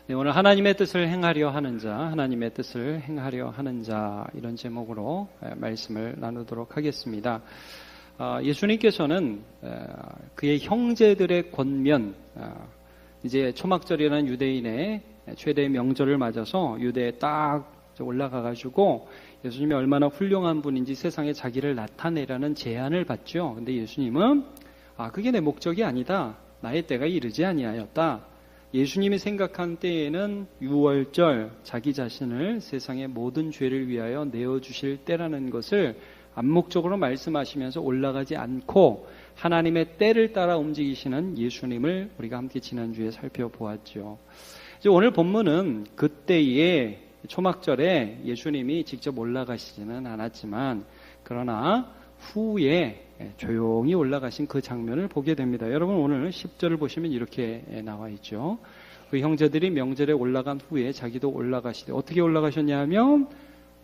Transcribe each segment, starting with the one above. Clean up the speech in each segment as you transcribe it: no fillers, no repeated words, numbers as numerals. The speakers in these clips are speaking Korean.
네, 오늘 하나님의 뜻을 행하려 하는 자, 하나님의 뜻을 행하려 하는 자, 이런 제목으로 말씀을 나누도록 하겠습니다. 예수님께서는 그의 형제들의 권면, 이제 초막절이라는 유대인의 최대의 명절을 맞아서 유대에 딱 올라가가지고 예수님이 얼마나 훌륭한 분인지 세상에 자기를 나타내라는 제안을 받죠. 근데 예수님은 그게 내 목적이 아니다. 나의 때가 이르지 아니하였다. 예수님이 생각한 때에는 유월절, 자기 자신을 세상의 모든 죄를 위하여 내어주실 때라는 것을 암묵적으로 말씀하시면서 올라가지 않고 하나님의 때를 따라 움직이시는 예수님을 우리가 함께 지난주에 살펴보았죠. 이제 오늘 본문은 그때의 초막절에 예수님이 직접 올라가시지는 않았지만 그러나 후에 조용히 올라가신 그 장면을 보게 됩니다. 여러분 오늘 10절을 보시면 이렇게 나와 있죠. 그 형제들이 명절에 올라간 후에 자기도 올라가시되 어떻게 올라가셨냐 하면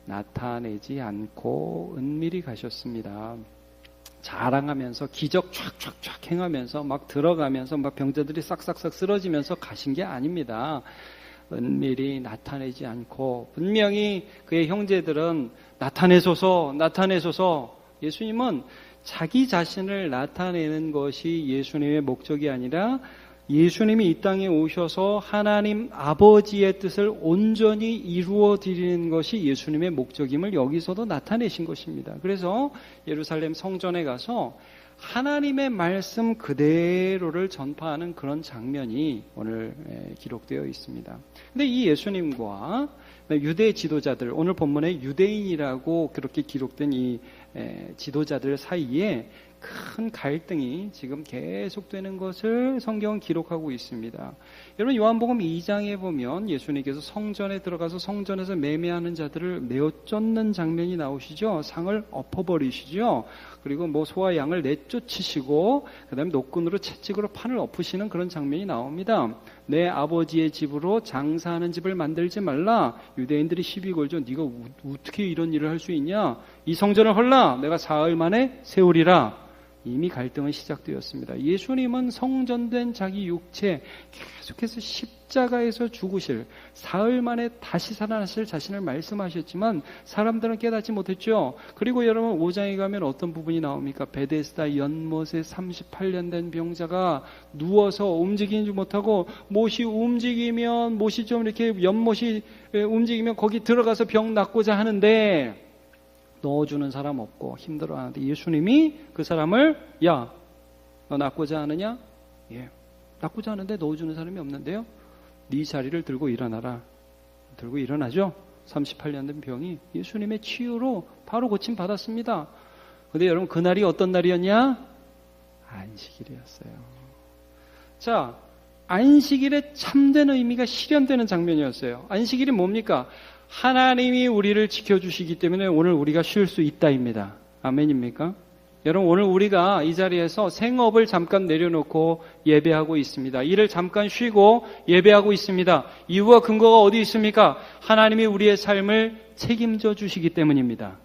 나타내지 않고 은밀히 가셨습니다. 자랑하면서 기적 촥촥촥 행하면서 막 들어가면서 막 병자들이 싹싹싹 쓰러지면서 가신 게 아닙니다. 은밀히 나타내지 않고 분명히 그의 형제들은 나타내소서 예수님은 자기 자신을 나타내는 것이 예수님의 목적이 아니라 예수님이 이 땅에 오셔서 하나님 아버지의 뜻을 온전히 이루어 드리는 것이 예수님의 목적임을 여기서도 나타내신 것입니다. 그래서 예루살렘 성전에 가서 하나님의 말씀 그대로를 전파하는 그런 장면이 오늘 기록되어 있습니다. 근데 이 예수님과 유대 지도자들, 오늘 본문에 유대인이라고 그렇게 기록된 이 지도자들 사이에 큰 갈등이 지금 계속되는 것을 성경은 기록하고 있습니다. 여러분 요한복음 2장에 보면 예수님께서 성전에 들어가서 성전에서 매매하는 자들을 내어 쫓는 장면이 나오시죠. 상을 엎어버리시죠. 그리고 소와 양을 내쫓으시고 그 다음에 노끈으로 채찍으로 판을 엎으시는 그런 장면이 나옵니다. 내 아버지의 집으로 장사하는 집을 만들지 말라. 유대인들이 시비 걸죠. 네가 어떻게 이런 일을 할 수 있냐. 이 성전을 헐라. 내가 사흘 만에 세우리라. 이미 갈등은 시작되었습니다. 예수님은 성전된 자기 육체 계속해서 십자가에서 죽으실 사흘 만에 다시 살아나실 자신을 말씀하셨지만 사람들은 깨닫지 못했죠. 그리고 여러분 5장에 가면 어떤 부분이 나옵니까? 베데스다 연못에 38년 된 병자가 누워서 움직이지 못하고 못이 움직이면 못이 좀 이렇게 연못이 움직이면 거기 들어가서 병 낫고자 하는데 넣어주는 사람 없고 힘들어하는데 예수님이 그 사람을 야, 너 낫고자 하느냐? 예, 낫고자 하는데 넣어주는 사람이 없는데요. 네 자리를 들고 일어나라. 들고 일어나죠. 38년 된 병이 예수님의 치유로 바로 고침 받았습니다. 근데 여러분 그날이 어떤 날이었냐? 안식일이었어요. 자, 안식일의 참된 의미가 실현되는 장면이었어요. 안식일이 뭡니까? 하나님이 우리를 지켜주시기 때문에 오늘 우리가 쉴 수 있다입니다. 아멘입니까? 여러분 오늘 우리가 이 자리에서 생업을 잠깐 내려놓고 예배하고 있습니다. 일을 잠깐 쉬고 예배하고 있습니다. 이유와 근거가 어디 있습니까? 하나님이 우리의 삶을 책임져 주시기 때문입니다.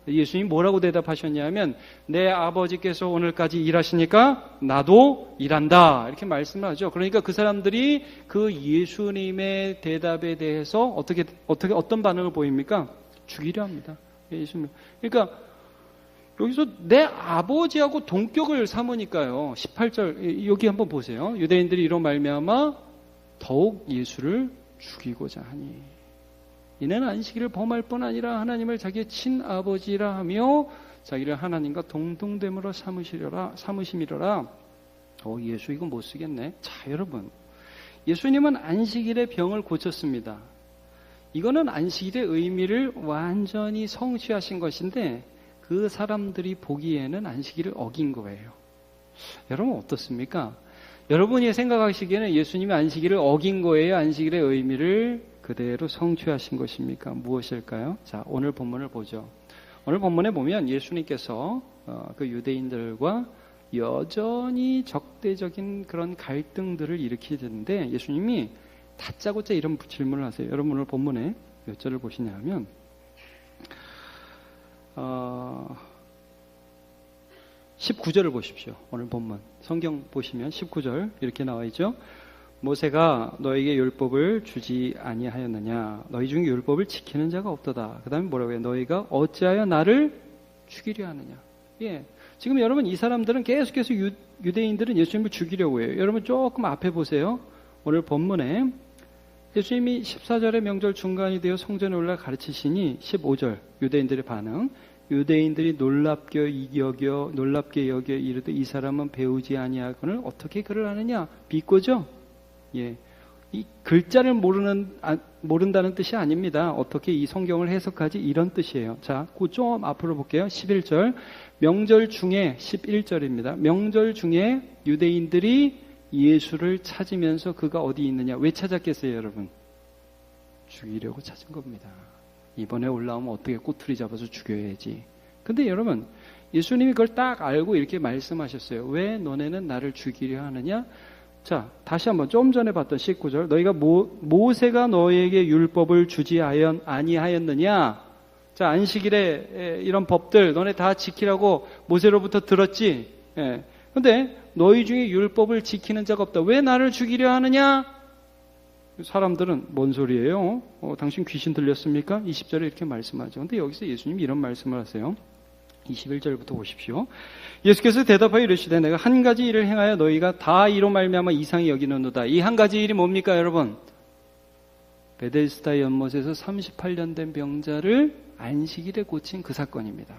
예수님이 뭐라고 대답하셨냐면 내 아버지께서 오늘까지 일하시니까 나도 일한다 이렇게 말씀을 하죠. 그러니까 그 사람들이 그 예수님의 대답에 대해서 어떤 반응을 보입니까? 죽이려 합니다. 예수님. 그러니까 여기서 내 아버지하고 동격을 삼으니까요. 18절 여기 한번 보세요. 유대인들이 이런 말미암아 더욱 예수를 죽이고자 하니 이는 안식일을 범할 뿐 아니라 하나님을 자기의 친아버지라 하며 자기를 하나님과 동등됨으로 삼으심이로라. 예수 이거 못 쓰겠네. 자, 여러분 예수님은 안식일에 병을 고쳤습니다. 이거는 안식일의 의미를 완전히 성취하신 것인데 그 사람들이 보기에는 안식일을 어긴 거예요. 여러분 어떻습니까? 여러분이 생각하시기에는 예수님이 안식일을 어긴 거예요? 안식일의 의미를 그대로 성취하신 것입니까? 무엇일까요? 자, 오늘 본문을 보죠. 오늘 본문에 보면 예수님께서 그 유대인들과 여전히 적대적인 그런 갈등들을 일으키는데 예수님이 다짜고짜 이런 질문을 하세요. 여러분 오늘 본문에 몇 절을 보시냐 하면 19절을 보십시오. 오늘 본문 성경 보시면 19절 이렇게 나와 있죠. 모세가 너에게 율법을 주지 아니하였느냐? 너희 중에 율법을 지키는 자가 없도다. 그 다음에 뭐라고 해요? 너희가 어찌하여 나를 죽이려 하느냐? 예. 지금 여러분 이 사람들은 계속해서 유대인들은 예수님을 죽이려고 해요. 여러분 조금 앞에 보세요. 오늘 본문에 예수님이 14절의 명절 중간이 되어 성전에 올라 가르치시니 15절 유대인들의 반응. 유대인들이 놀랍게 여겨 이르되 이 사람은 배우지 아니하거늘 어떻게 글을 아느냐? 비꼬죠? 예. 이 글자를 모른다는 뜻이 아닙니다. 어떻게 이 성경을 해석하지? 이런 뜻이에요. 자, 그 좀 앞으로 볼게요. 11절. 명절 중에 11절입니다. 명절 중에 유대인들이 예수를 찾으면서 그가 어디 있느냐? 왜 찾았겠어요, 여러분? 죽이려고 찾은 겁니다. 이번에 올라오면 어떻게 꼬투리 잡아서 죽여야지. 근데 여러분, 예수님이 그걸 딱 알고 이렇게 말씀하셨어요. 왜 너네는 나를 죽이려 하느냐? 자, 다시 한번 좀 전에 봤던 19절. 너희가 모세가 너희에게 율법을 주지 아니하였느냐? 자, 안식일에 이런 법들 너네 다 지키라고 모세로부터 들었지. 예. 근데 너희 중에 율법을 지키는 자가 없다. 왜 나를 죽이려 하느냐? 사람들은 뭔 소리예요? 당신 귀신 들렸습니까? 20절에 이렇게 말씀하죠. 근데 여기서 예수님이 이런 말씀을 하세요. 21절부터 보십시오. 예수께서 대답하여 이르시되 내가 한 가지 일을 행하여 너희가 다 이로 말미암아 이상히 여기는도다. 이 한 가지 일이 뭡니까, 여러분? 베데스다 연못에서 38년 된 병자를 안식일에 고친 그 사건입니다.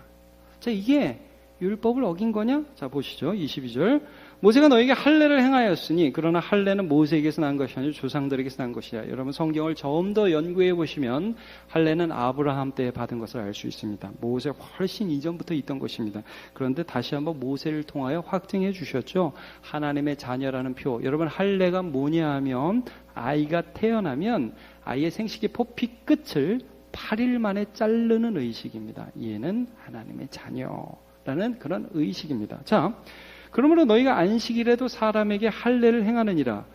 자, 이게 율법을 어긴 거냐? 자, 보시죠. 22절. 모세가 너에게 할례를 행하였으니 그러나 할례는 모세에게서 난 것이 아니라 조상들에게서 난 것이야. 여러분 성경을 좀 더 연구해 보시면 할례는 아브라함 때 받은 것을 알 수 있습니다. 모세 훨씬 이전부터 있던 것입니다. 그런데 다시 한번 모세를 통하여 확증해 주셨죠. 하나님의 자녀라는 표. 여러분 할례가 뭐냐 하면 아이가 태어나면 아이의 생식의 포피 끝을 8일 만에 자르는 의식입니다. 얘는 하나님의 자녀라는 그런 의식입니다. 자, 그러므로 너희가 안식일에도 사람에게 할례를 행하느니라.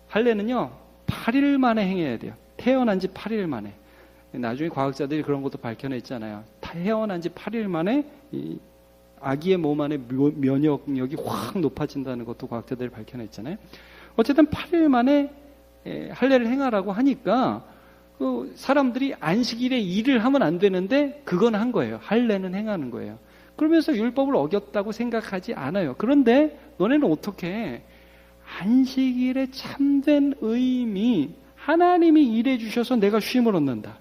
할례는요 8일 만에 행해야 돼요. 태어난 지 8일 만에. 나중에 과학자들이 그런 것도 밝혀냈잖아요. 태어난 지 8일 만에 이 아기의 몸 안에 면역력이 확 높아진다는 것도 과학자들이 밝혀냈잖아요. 어쨌든 8일 만에 할례를 행하라고 하니까 그 사람들이 안식일에 일을 하면 안 되는데 그건 한 거예요. 할례는 행하는 거예요. 그러면서 율법을 어겼다고 생각하지 않아요. 그런데 너네는 어떻게 안식일의 참된 의미, 하나님이 일해 주셔서 내가 쉼을 얻는다.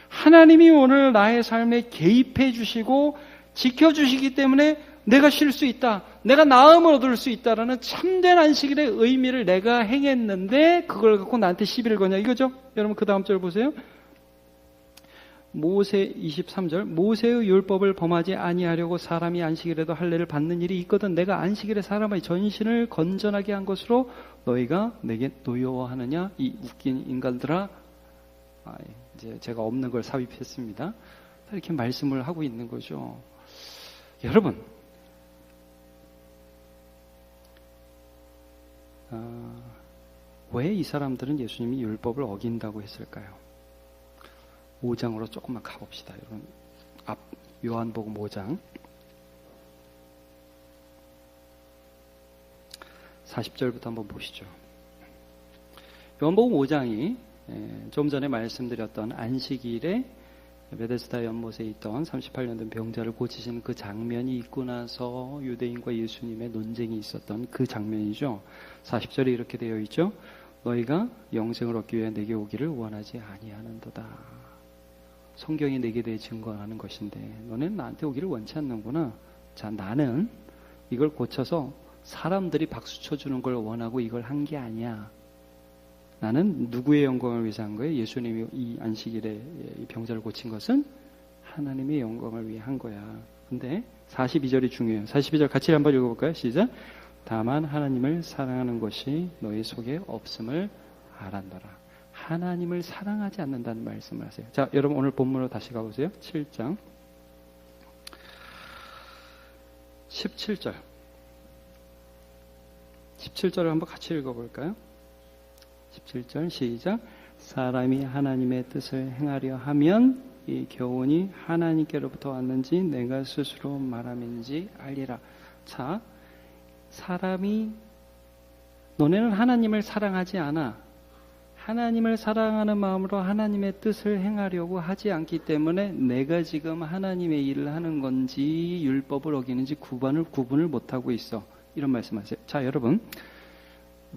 하나님이 오늘 나의 삶에 개입해 주시고 지켜주시기 때문에 내가 쉴 수 있다. 내가 나음을 얻을 수 있다라는 참된 안식일의 의미를 내가 행했는데 그걸 갖고 나한테 시비를 거냐 이거죠? 여러분 그 다음 절 보세요. 모세 23절 모세의 율법을 범하지 아니하려고 사람이 안식일에도 할례를 받는 일이 있거든 내가 안식일에 사람의 전신을 건전하게 한 것으로 너희가 내게 노여워하느냐 이 웃긴 인간들아. 이제 제가 없는 걸 삽입했습니다. 이렇게 말씀을 하고 있는 거죠. 여러분 왜 이 사람들은 예수님이 율법을 어긴다고 했을까요? 5장으로 조금만 가봅시다. 여러분 앞 요한복음 5장 40절부터 한번 보시죠. 요한복음 5장이 좀 전에 말씀드렸던 안식일에 베데스다 연못에 있던 38년 된 병자를 고치시는 그 장면이 있고 나서 유대인과 예수님의 논쟁이 있었던 그 장면이죠. 40절에 이렇게 되어 있죠. 너희가 영생을 얻기 위해 내게 오기를 원하지 아니하는도다. 성경이 내게 대해 증거하는 것인데 너는 나한테 오기를 원치 않는구나. 자, 나는 이걸 고쳐서 사람들이 박수 쳐주는 걸 원하고 이걸 한 게 아니야. 나는 누구의 영광을 위해서 한 거예요? 예수님이 이 안식일에 이 병자를 고친 것은 하나님의 영광을 위해 한 거야. 근데 42절이 중요해요. 42절 같이 한번 읽어볼까요? 시작. 다만 하나님을 사랑하는 것이 너희 속에 없음을 알았노라. 하나님을 사랑하지 않는다는 말씀을 하세요. 자, 여러분 오늘 본문으로 다시 가보세요. 7장 17절 17절을 한번 같이 읽어볼까요? 17절 시작. 사람이 하나님의 뜻을 행하려 하면 이 교훈이 하나님께로부터 왔는지 내가 스스로 말함인지 알리라. 자, 사람이 너네는 하나님을 사랑하지 않아. 하나님을 사랑하는 마음으로 하나님의 뜻을 행하려고 하지 않기 때문에 내가 지금 하나님의 일을 하는 건지 율법을 어기는지 구분을 못하고 있어. 이런 말씀하세요. 자, 여러분,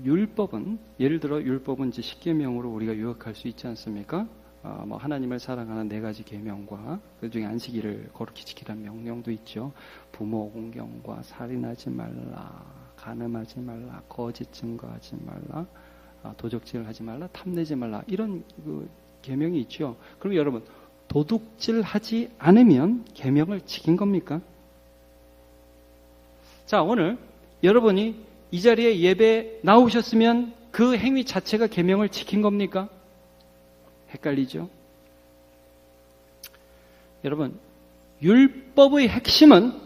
율법은, 예를 들어 율법은 이제 10계명으로 우리가 요약할 수 있지 않습니까? 하나님을 사랑하는 4가지 계명과 그 중에 안식일을 거룩히 지키라는 명령도 있죠. 부모 공경과 살인하지 말라, 간음하지 말라, 거짓 증거하지 말라, 도적질을 하지 말라, 탐내지 말라, 이런 그 계명이 있죠. 그럼 여러분, 도둑질하지 않으면 계명을 지킨 겁니까? 자, 오늘 여러분이 이 자리에 예배 나오셨으면 그 행위 자체가 계명을 지킨 겁니까? 헷갈리죠? 여러분, 율법의 핵심은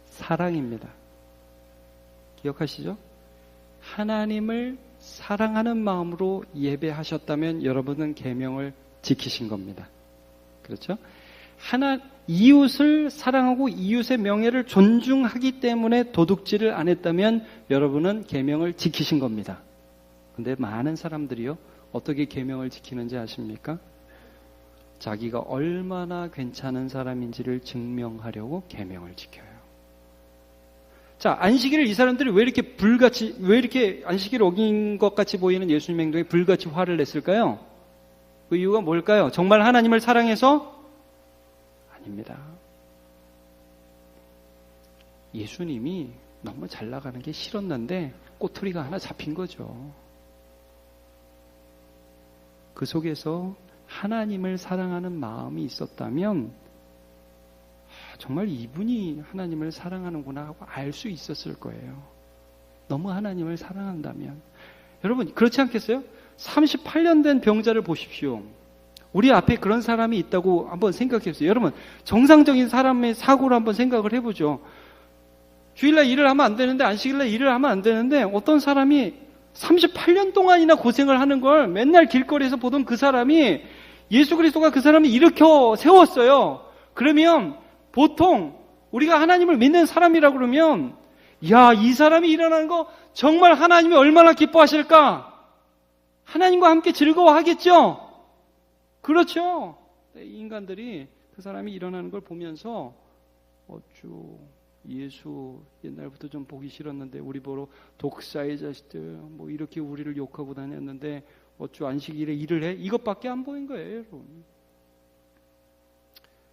사랑입니다. 기억하시죠? 하나님을 사랑하는 마음으로 예배하셨다면 여러분은 계명을 지키신 겁니다. 그렇죠? 이웃을 사랑하고 이웃의 명예를 존중하기 때문에 도둑질을 안 했다면 여러분은 계명을 지키신 겁니다. 근데 많은 사람들이요, 어떻게 계명을 지키는지 아십니까? 자기가 얼마나 괜찮은 사람인지를 증명하려고 계명을 지켜요. 자, 안식일을 이 사람들이 왜 이렇게 안식일을 어긴 것 같이 보이는 예수님 행동에 불같이 화를 냈을까요? 그 이유가 뭘까요? 정말 하나님을 사랑해서? 아닙니다. 예수님이 너무 잘 나가는 게 싫었는데 꼬투리가 하나 잡힌 거죠. 그 속에서 하나님을 사랑하는 마음이 있었다면 정말 이분이 하나님을 사랑하는구나 하고 알 수 있었을 거예요. 너무 하나님을 사랑한다면. 여러분, 그렇지 않겠어요? 38년 된 병자를 보십시오. 우리 앞에 그런 사람이 있다고 한번 생각해 보세요. 여러분, 정상적인 사람의 사고를 한번 생각을 해보죠. 주일날 일을 하면 안 되는데, 안식일날 일을 하면 안 되는데, 어떤 사람이 38년 동안이나 고생을 하는 걸 맨날 길거리에서 보던 그 사람이, 예수 그리스도가 그 사람을 일으켜 세웠어요. 그러면 보통 우리가 하나님을 믿는 사람이라 그러면, 야, 이 사람이 일어나는 거 정말 하나님이 얼마나 기뻐하실까? 하나님과 함께 즐거워하겠죠? 그렇죠? 인간들이 그 사람이 일어나는 걸 보면서 어쭈, 예수 옛날부터 좀 보기 싫었는데 우리 보러 독사의 자식들 뭐 이렇게 우리를 욕하고 다녔는데 어쭈 안식일에 일을 해? 이것밖에 안 보인 거예요, 여러분.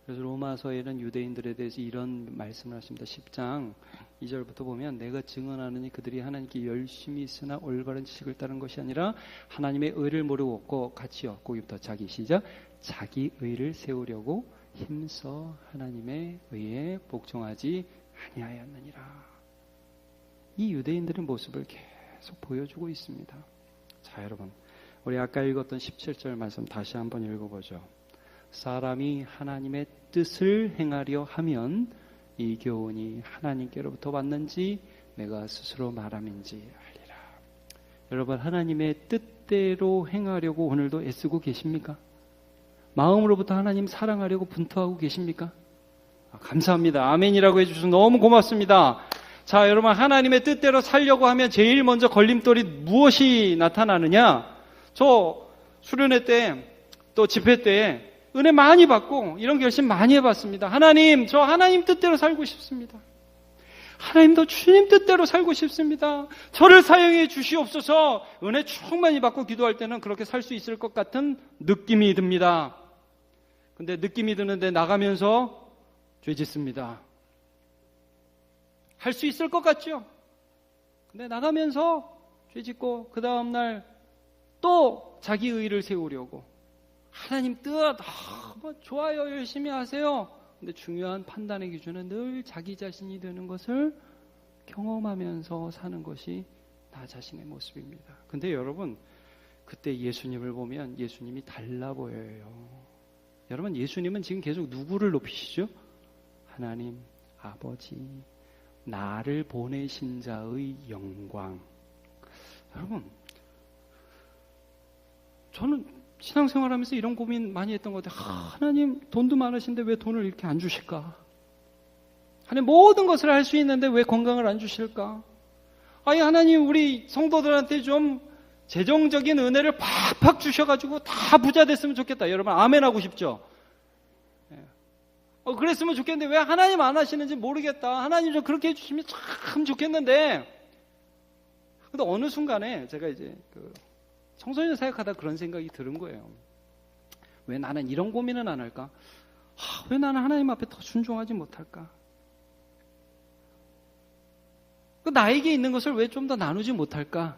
그래서 로마서에는 유대인들에 대해서 이런 말씀을 하십니다. 10장 2절부터 보면, 내가 증언하느니 그들이 하나님께 열심히 있으나 올바른 지식을 따른 것이 아니라 하나님의 의를 모르고 없고 같이 거기부터 자기 시작, 자기 의를 세우려고 힘써 하나님의 의에 복종하지 아니하였느니라. 이 유대인들의 모습을 계속 보여주고 있습니다. 자, 여러분, 우리 아까 읽었던 17절 말씀 다시 한번 읽어보죠. 사람이 하나님의 뜻을 행하려 하면 이 교훈이 하나님께로부터 왔는지 내가 스스로 말함인지 알리라. 여러분, 하나님의 뜻대로 행하려고 오늘도 애쓰고 계십니까? 마음으로부터 하나님 사랑하려고 분투하고 계십니까? 감사합니다. 아멘이라고 해주셔서 너무 고맙습니다. 자, 여러분, 하나님의 뜻대로 살려고 하면 제일 먼저 걸림돌이 무엇이 나타나느냐? 저 수련회 때 또 집회 때 은혜 많이 받고 이런 결심 많이 해봤습니다. 하나님, 저 하나님 뜻대로 살고 싶습니다. 하나님도 주님 뜻대로 살고 싶습니다. 저를 사용해 주시옵소서. 은혜 충만히 받고 기도할 때는 그렇게 살 수 있을 것 같은 느낌이 듭니다. 근데 느낌이 드는데 나가면서 죄 짓습니다. 할 수 있을 것 같죠? 근데 나가면서 죄 짓고 그 다음날 또 자기 의의를 세우려고 하나님 뜻, 뭐 좋아요, 열심히 하세요. 근데 중요한 판단의 기준은 늘 자기 자신이 되는 것을 경험하면서 사는 것이 나 자신의 모습입니다. 근데 여러분, 그때 예수님을 보면 예수님이 달라 보여요. 여러분, 예수님은 지금 계속 누구를 높이시죠? 하나님, 아버지, 나를 보내신 자의 영광. 여러분, 저는 신앙생활하면서 이런 고민 많이 했던 것 같아요. 하나님, 돈도 많으신데 왜 돈을 이렇게 안 주실까? 하나님, 모든 것을 할 수 있는데 왜 건강을 안 주실까? 아니 하나님 우리 성도들한테 좀 재정적인 은혜를 팍팍 주셔가지고 다 부자 됐으면 좋겠다. 여러분 아멘 하고 싶죠? 그랬으면 좋겠는데 왜 하나님 안 하시는지 모르겠다. 하나님 좀 그렇게 해주시면 참 좋겠는데. 근데 어느 순간에 제가 이제 청소년 사역하다 그런 생각이 드는 거예요. 왜 나는 이런 고민은 안 할까? 왜 나는 하나님 앞에 더 순종하지 못할까? 나에게 있는 것을 왜 좀 더 나누지 못할까?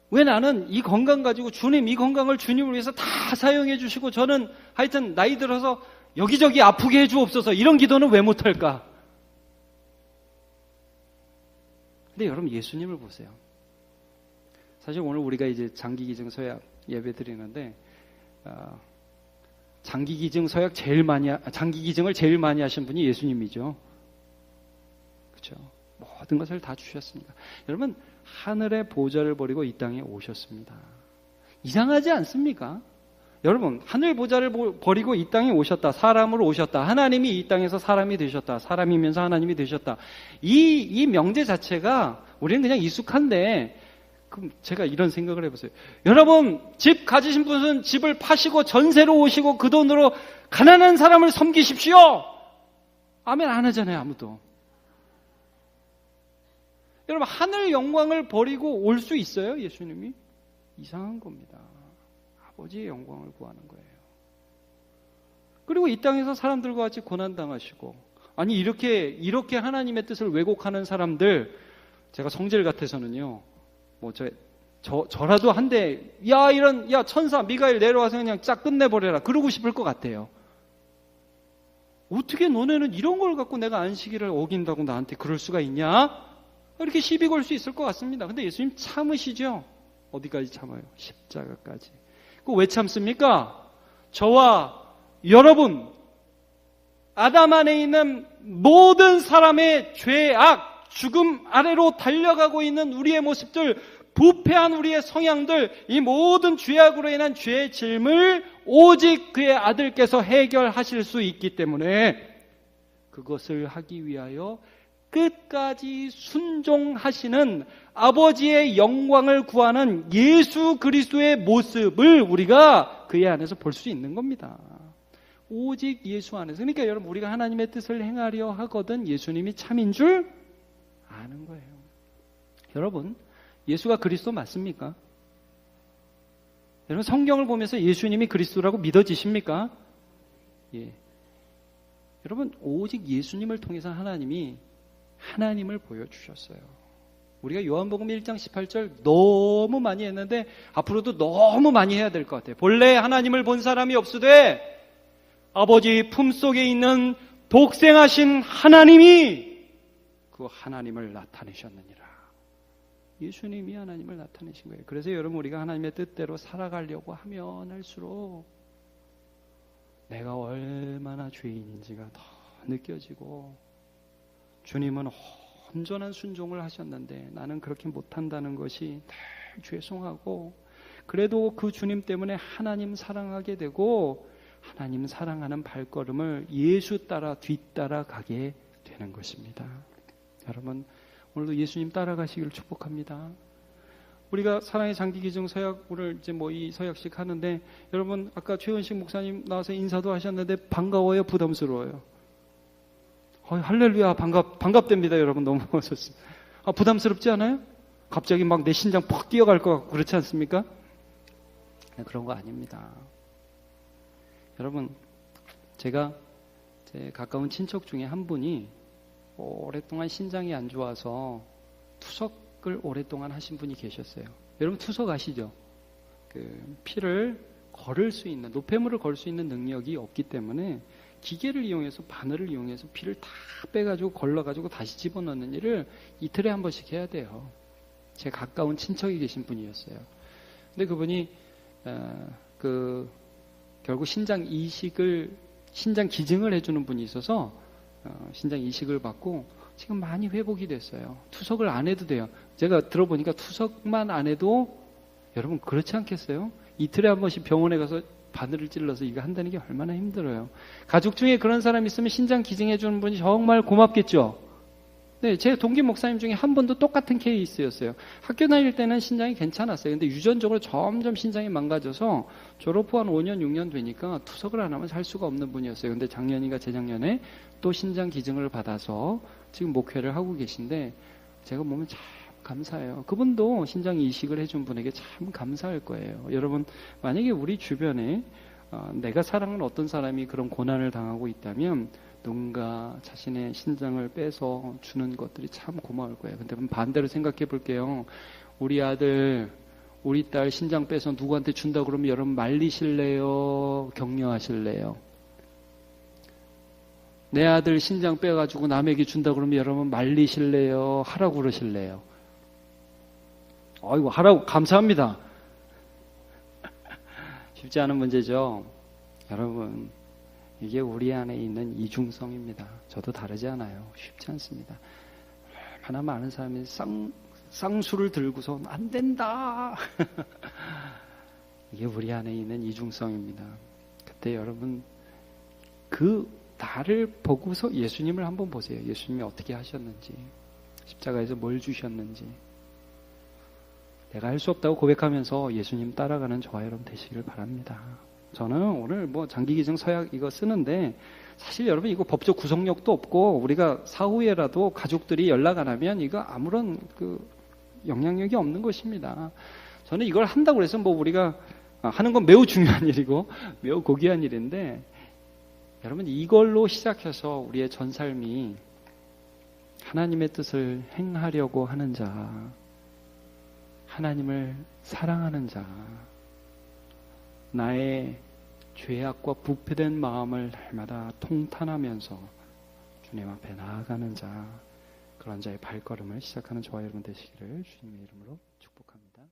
왜 나는 이 건강 가지고 주님 이 건강을 주님을 위해서 다 사용해 주시고 저는 하여튼 나이 들어서 여기저기 아프게 해주옵소서 이런 기도는 왜 못할까? 근데 여러분 예수님을 보세요. 사실 오늘 우리가 이제 장기기증 서약 예배 드리는데 장기기증 장기기증을 제일 많이 하신 분이 예수님이죠. 그렇죠? 모든 것을 다 주셨습니다. 여러분 하늘의 보좌를 버리고 이 땅에 오셨습니다. 이상하지 않습니까? 여러분 하늘 보좌를 버리고 이 땅에 오셨다. 사람으로 오셨다. 하나님이 이 땅에서 사람이 되셨다. 사람이면서 하나님이 되셨다. 이 명제 자체가 우리는 그냥 익숙한데 그럼 제가 이런 생각을 해보세요. 여러분 집 가지신 분은 집을 파시고 전세로 오시고 그 돈으로 가난한 사람을 섬기십시오. 아멘 안 하잖아요. 아무도. 여러분 하늘 영광을 버리고 올 수 있어요? 예수님이? 이상한 겁니다. 아버지의 영광을 구하는 거예요. 그리고 이 땅에서 사람들과 같이 고난당하시고 아니 이렇게 하나님의 뜻을 왜곡하는 사람들 제가 성질 같아서는요 저라도 한데 야 천사 미가엘 내려와서 그냥 쫙 끝내버려라 그러고 싶을 것 같아요. 어떻게 너네는 이런 걸 갖고 내가 안식일을 어긴다고 나한테 그럴 수가 있냐? 이렇게 시비 걸 수 있을 것 같습니다. 근데 예수님 참으시죠? 어디까지 참아요? 십자가까지. 그거 왜 참습니까? 저와 여러분 아담 안에 있는 모든 사람의 죄악, 죽음 아래로 달려가고 있는 우리의 모습들, 부패한 우리의 성향들, 이 모든 죄악으로 인한 죄의 짐을 오직 그의 아들께서 해결하실 수 있기 때문에 그것을 하기 위하여 끝까지 순종하시는 아버지의 영광을 구하는 예수 그리스도의 모습을 우리가 그의 안에서 볼 수 있는 겁니다. 오직 예수 안에서. 그러니까 여러분 우리가 하나님의 뜻을 행하려 하거든 예수님이 참인 줄 아는 거예요. 여러분 예수가 그리스도 맞습니까? 여러분 성경을 보면서 예수님이 그리스도라고 믿어지십니까? 예. 여러분 오직 예수님을 통해서 하나님을 보여주셨어요. 우리가 요한복음 1장 18절 너무 많이 했는데 앞으로도 너무 많이 해야 될 것 같아요. 본래 하나님을 본 사람이 없으되 아버지 품속에 있는 독생하신 하나님이 그 하나님을 나타내셨느니라. 예수님이 하나님을 나타내신 거예요. 그래서 여러분 우리가 하나님의 뜻대로 살아가려고 하면 할수록 내가 얼마나 죄인인지가 더 느껴지고 주님은 온전한 순종을 하셨는데 나는 그렇게 못한다는 것이 늘 죄송하고 그래도 그 주님 때문에 하나님 사랑하게 되고 하나님 사랑하는 발걸음을 예수 따라 뒤따라 가게 되는 것입니다. 여러분 오늘도 예수님 따라가시기를 축복합니다. 우리가 사랑의 장기기증 서약 오늘 이제 이 서약식 하는데 여러분 아까 최은식 목사님 나와서 인사도 하셨는데 반가워요? 부담스러워요? 할렐루야 반갑답니다. 여러분 너무 좋습니다. 부담스럽지 않아요? 갑자기 막 내 심장 퍽 뛰어갈 것 같고 그렇지 않습니까? 그런 거 아닙니다. 여러분 제가 제 가까운 친척 중에 한 분이 오랫동안 신장이 안 좋아서 투석을 오랫동안 하신 분이 계셨어요. 여러분 투석 아시죠? 피를 걸을 수 있는 노폐물을 걸 수 있는 능력이 없기 때문에 기계를 이용해서 바늘을 이용해서 피를 다 빼가지고 걸러가지고 다시 집어넣는 일을 이틀에 한 번씩 해야 돼요. 제 가까운 친척이 계신 분이었어요. 근데 그분이 결국 신장 기증을 해주는 분이 있어서 신장 이식을 받고 지금 많이 회복이 됐어요. 투석을 안 해도 돼요. 제가 들어보니까 투석만 안 해도 여러분 그렇지 않겠어요? 이틀에 한 번씩 병원에 가서 바늘을 찔러서 이거 한다는 게 얼마나 힘들어요. 가족 중에 그런 사람 있으면 신장 기증해 주는 분이 정말 고맙겠죠. 네, 제 동기 목사님 중에 한 분도 똑같은 케이스였어요. 학교 다닐 때는 신장이 괜찮았어요. 근데 유전적으로 점점 신장이 망가져서 졸업 후 한 5년, 6년 되니까 투석을 안 하면 살 수가 없는 분이었어요. 근데 작년인가 재작년에 또 신장 기증을 받아서 지금 목회를 하고 계신데 제가 보면 참 감사해요. 그분도 신장 이식을 해준 분에게 참 감사할 거예요. 여러분, 만약에 우리 주변에 내가 사랑하는 어떤 사람이 그런 고난을 당하고 있다면 누군가 자신의 신장을 빼서 주는 것들이 참 고마울 거예요. 근데 반대로 생각해 볼게요. 우리 아들, 우리 딸 신장 빼서 누구한테 준다 그러면 여러분 말리실래요? 격려하실래요? 내 아들 신장 빼가지고 남에게 준다 그러면 여러분 말리실래요? 하라고 그러실래요? 아이고, 하라고, 감사합니다. 쉽지 않은 문제죠. 여러분, 이게 우리 안에 있는 이중성입니다. 저도 다르지 않아요. 쉽지 않습니다. 얼마나 많은 사람이 쌍수를 들고서 안 된다. 이게 우리 안에 있는 이중성입니다. 그때 여러분 그 나를 보고서 예수님을 한번 보세요. 예수님이 어떻게 하셨는지, 십자가에서 뭘 주셨는지. 내가 할 수 없다고 고백하면서 예수님 따라가는 저와 여러분 되시기를 바랍니다. 저는 오늘 장기기증 서약 이거 쓰는데 사실 여러분 이거 법적 구속력도 없고 우리가 사후에라도 가족들이 연락 안 하면 이거 아무런 영향력이 없는 것입니다. 저는 이걸 한다고 해서 우리가 하는 건 매우 중요한 일이고 매우 고귀한 일인데 여러분 이걸로 시작해서 우리의 전 삶이 하나님의 뜻을 행하려고 하는 자, 하나님을 사랑하는 자, 나의 죄악과 부패된 마음을 날마다 통탄하면서 주님 앞에 나아가는 자, 그런 자의 발걸음을 시작하는 저와 여러분 되시기를 주님의 이름으로 축복합니다.